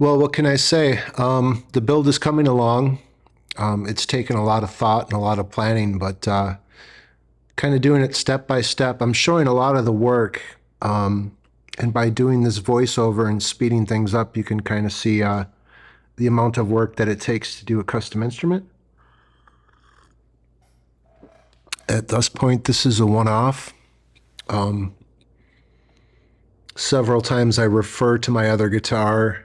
Well, what can I say? The build is coming along. It's taken a lot of thought and a lot of planning, but kind of doing it step by step. I'm showing a lot of the work, and by doing this voiceover and speeding things up, you can kind of see the amount of work that it takes to do a custom instrument. At this point, this is a one-off. Several times I refer to my other guitar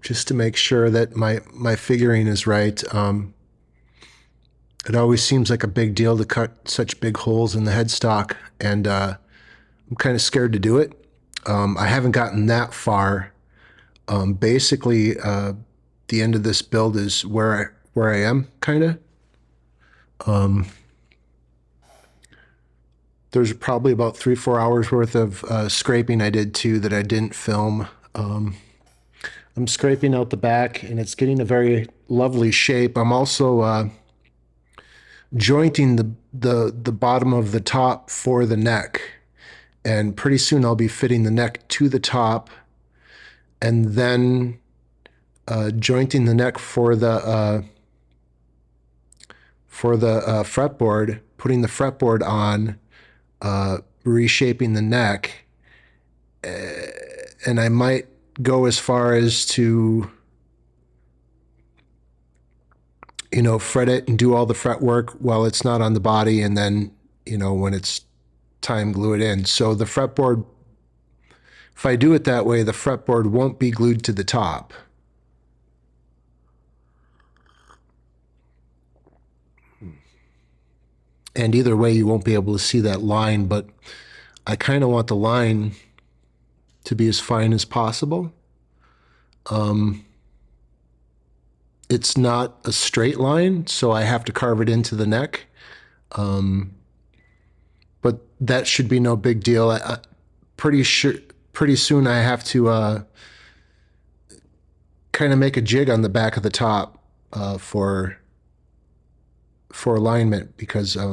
just to make sure that my figuring is right. It always seems like a big deal to cut such big holes in the headstock, and I'm kind of scared to do it. I haven't gotten that far. Basically, the end of this build is where I am, kind of. There's probably about 3-4 hours worth of scraping I did too that I didn't film. I'm scraping out the back, and it's getting a very lovely shape. I'm also jointing the bottom of the top for the neck, and pretty soon I'll be fitting the neck to the top, and then jointing the neck for the fretboard, putting the fretboard on, reshaping the neck, and I might go as far as to fret it and do all the fret work while it's not on the body, and then when it's time, glue it in. So the fretboard, if I do it that way, the fretboard won't be glued to the top. And either way, you won't be able to see that line, but I kind of want the line to be as fine as possible. It's not a straight line, so I have to carve it into the neck. But that should be no big deal. Pretty soon I have to kind of make a jig on the back of the top for alignment, because I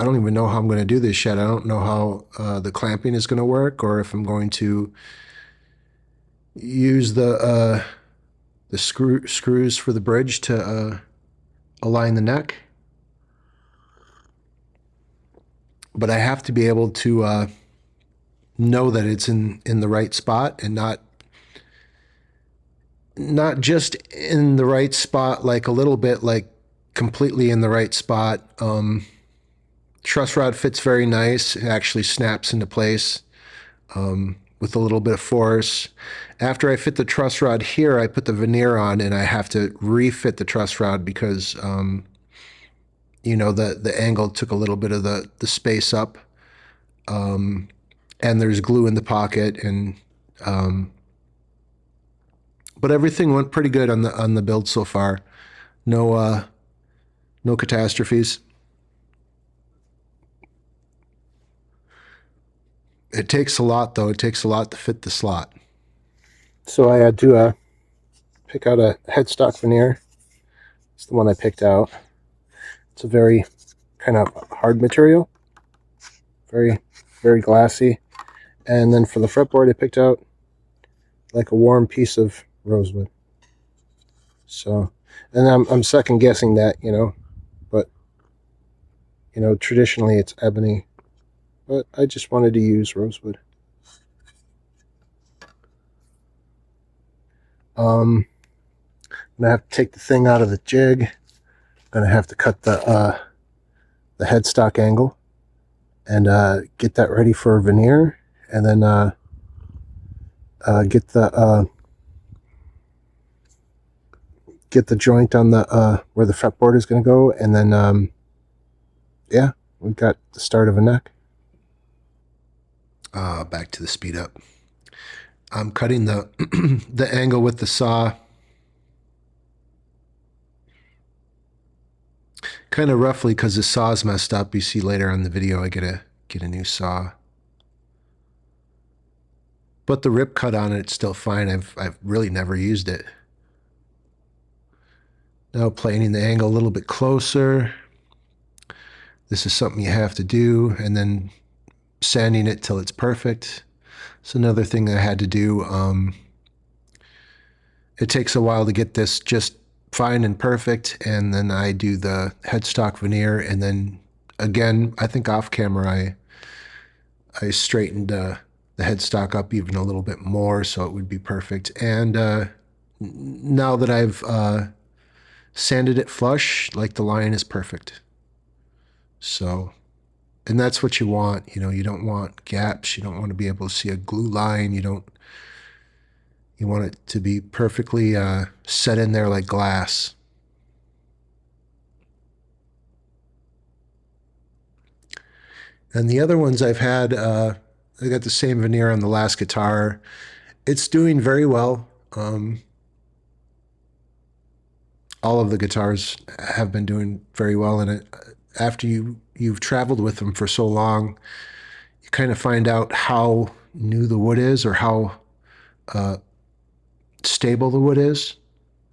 don't even know how I'm going to do this yet. I don't know how the clamping is going to work, or if I'm going to use the screws for the bridge to align the neck. But I have to be able to know that it's in the right spot, and not just in the right spot, like a little bit, like completely in the right spot. Truss rod fits very nice. It actually snaps into place with a little bit of force. After I fit the truss rod here, I put the veneer on, and I have to refit the truss rod because the angle took a little bit of the space up, and there's glue in the pocket, and but everything went pretty good on the build so far. No catastrophes. It takes a lot, though. It takes a lot to fit the slot. So I had to pick out a headstock veneer. It's the one I picked out. It's a very kind of hard material, very, very glassy. And then for the fretboard, I picked out like a warm piece of rosewood. So, and I'm second guessing that, but traditionally it's ebony, but I just wanted to use rosewood. I'm gonna have to take the thing out of the jig. I'm gonna have to cut the headstock angle and get that ready for a veneer, and then get the joint on the where the fretboard is going to go, and then yeah, we've got the start of a neck. Back to the speed up. I'm cutting the the angle with the saw kind of roughly because the saw's messed up. You see later on in the video I get a new saw, but the rip cut on it's still fine. I've really never used it. Now planing the angle a little bit closer. This is something you have to do, and then sanding it till it's perfect. It's another thing I had to do. it takes a while to get this just fine and perfect, and then I do the headstock veneer, and then again, I think off camera I straightened the headstock up even a little bit more so it would be perfect. And now that I've sanded it flush, like the line is perfect. So, and that's what you want. You know, you don't want gaps. You don't want to be able to see a glue line. You want it to be perfectly set in there like glass. And the other ones I've had, I got the same veneer on the last guitar. It's doing very well. All of the guitars have been doing very well, and after you've traveled with them for so long, you kind of find out how new the wood is or how stable the wood is.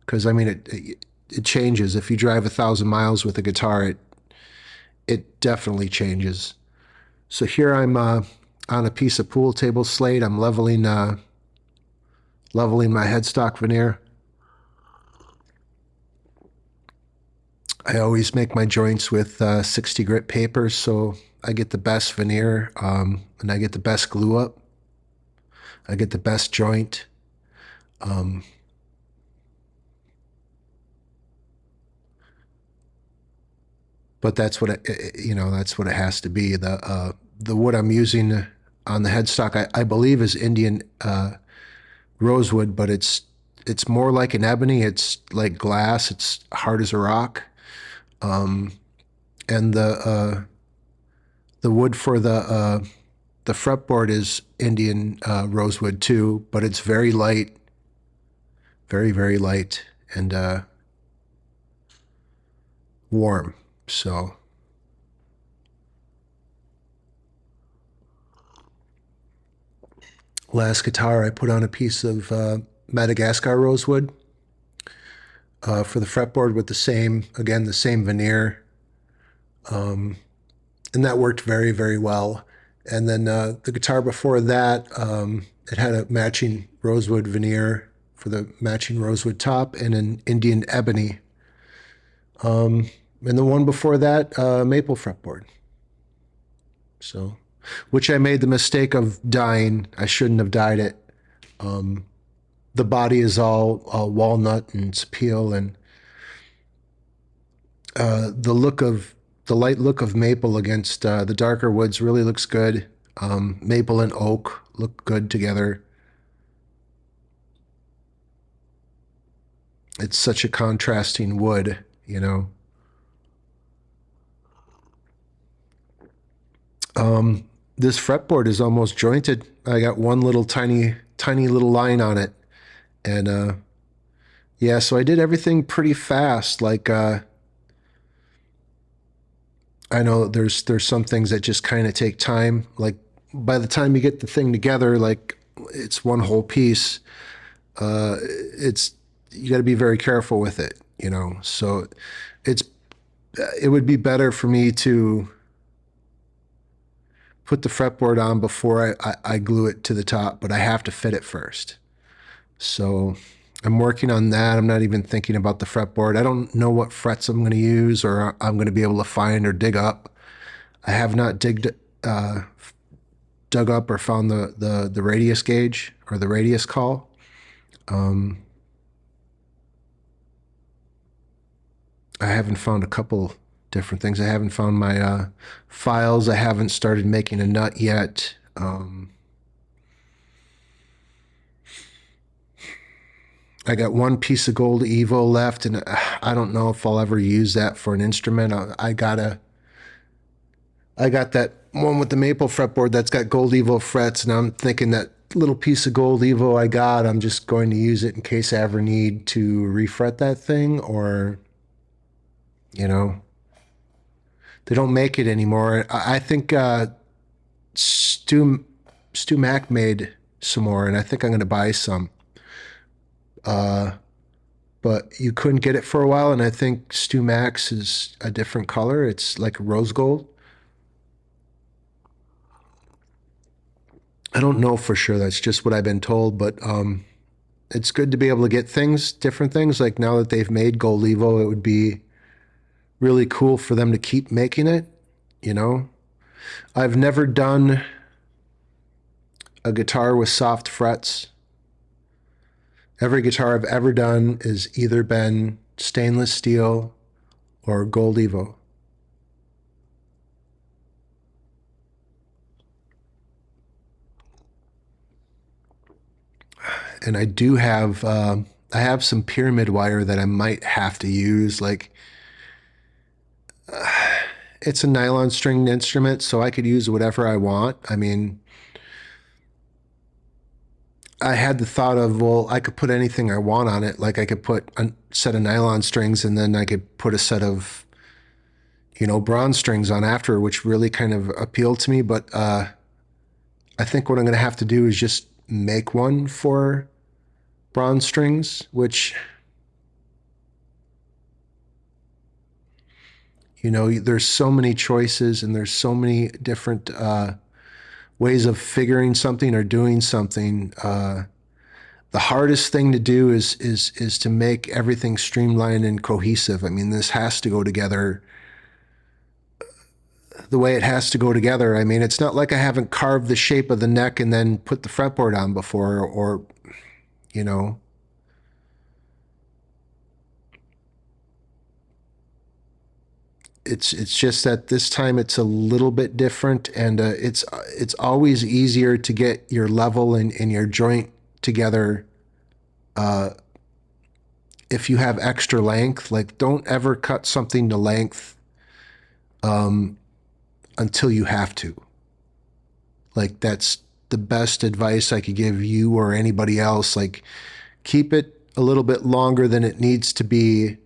Because I mean, it changes. If you drive 1,000 miles with a guitar, it definitely changes. So here I'm on a piece of pool table slate. I'm leveling my headstock veneer. I always make my joints with 60 grit paper, so I get the best veneer, and I get the best glue up. I get the best joint. But that's what that's what it has to be. The wood I'm using on the headstock, I believe, is Indian rosewood, but it's more like an ebony. It's like glass. It's hard as a rock. And the wood for the fretboard is Indian rosewood too, but it's very light, very, very light, and warm. So last guitar I put on a piece of Madagascar rosewood for the fretboard with the same veneer. And that worked very, very well. And then the guitar before that, it had a matching rosewood veneer for the matching rosewood top and an Indian ebony. And the one before that, maple fretboard. So, which I made the mistake of dyeing. I shouldn't have dyed it. The body is all walnut and it's peel, and the light look of maple against the darker woods really looks good. Maple and oak look good together. It's such a contrasting wood, you know. This fretboard is almost jointed. I got one little tiny little line on it. And yeah, so I did everything pretty fast. Like I know there's some things that just kind of take time. Like by the time you get the thing together, like it's one whole piece. It's you got to be very careful with it, you know. So it would be better for me to put the fretboard on before I glue it to the top, but I have to fit it first. So I'm working on that. I'm not even thinking about the fretboard. I don't know what frets I'm going to use or I'm going to be able to find or dig up. I have not dug up or found the radius gauge or the radius call. I haven't found a couple different things. I haven't found my files. I haven't started making a nut yet. I got one piece of gold Evo left, and I don't know if I'll ever use that for an instrument. I got that one with the maple fretboard that's got gold Evo frets, and I'm thinking that little piece of gold Evo I got, I'm just going to use it in case I ever need to refret that thing, or, you know, they don't make it anymore. I think Stu Mac made some more, and I think I'm going to buy some. But you couldn't get it for a while, and I think Stu Mac's is a different color. It's like rose gold. I don't know for sure. That's just what I've been told, but it's good to be able to get things, different things. Like now that they've made Gold Evo, it would be really cool for them to keep making it, you know? I've never done a guitar with soft frets. Every guitar I've ever done has either been stainless steel or Gold Evo. And I do have, I have some pyramid wire that I might have to use. Like, it's a nylon stringed instrument, so I could use whatever I want. I mean, I had the thought of, well, I could put anything I want on it. Like I could put a set of nylon strings and then I could put a set of, bronze strings on after, which really kind of appealed to me. But I think what I'm going to have to do is just make one for bronze strings, which, there's so many choices and there's so many different ways of figuring something or doing something. The hardest thing to do is to make everything streamlined and cohesive. I mean, this has to go together the way it has to go together. I mean, it's not like I haven't carved the shape of the neck and then put the fretboard on before, or it's just that this time it's a little bit different, and it's always easier to get your level and your joint together if you have extra length. Like, don't ever cut something to length until you have to. Like, that's the best advice I could give you or anybody else. Like, keep it a little bit longer than it needs to be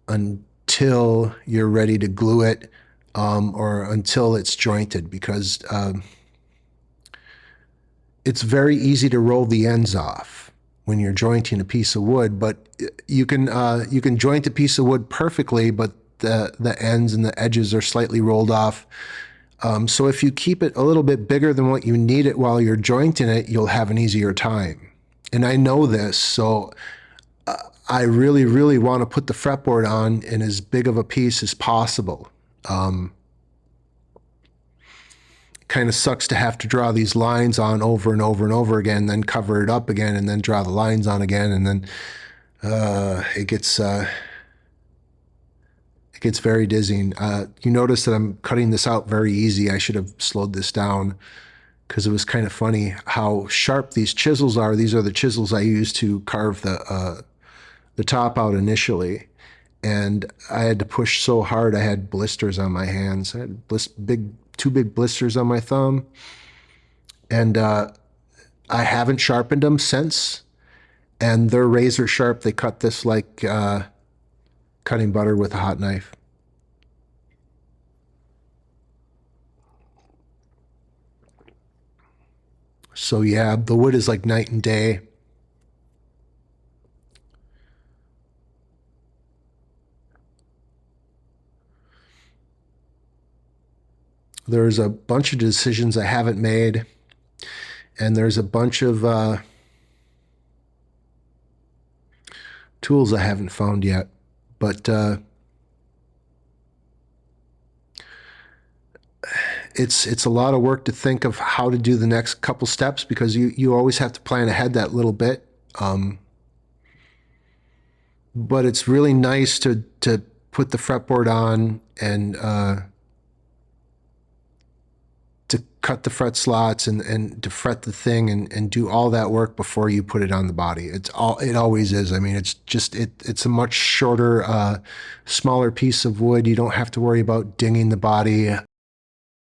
until you're ready to glue it, or until it's jointed, because it's very easy to roll the ends off when you're jointing a piece of wood. But you can joint a piece of wood perfectly, but the ends and the edges are slightly rolled off. So if you keep it a little bit bigger than what you need it while you're jointing it, you'll have an easier time. And I know this, so I really, really want to put the fretboard on in as big of a piece as possible. Kind of sucks to have to draw these lines on over and over and over again, then cover it up again, and then draw the lines on again, and then it gets very dizzying. You notice that I'm cutting this out very easy. I should have slowed this down because it was kind of funny how sharp these chisels are. These are the chisels I used to carve the top out initially, and I had to push so hard I had blisters on my hands. I had two big blisters on my thumb, and I haven't sharpened them since, and they're razor sharp. They cut this like cutting butter with a hot knife. So yeah, the wood is like night and day. There's a bunch of decisions I haven't made, and there's a bunch of tools I haven't found yet. But it's a lot of work to think of how to do the next couple steps, because you always have to plan ahead that little bit. But it's really nice to put the fretboard on and to cut the fret slots and to fret the thing and do all that work before you put it on the body. It always is. I mean, it's a much shorter, smaller piece of wood. You don't have to worry about dinging the body.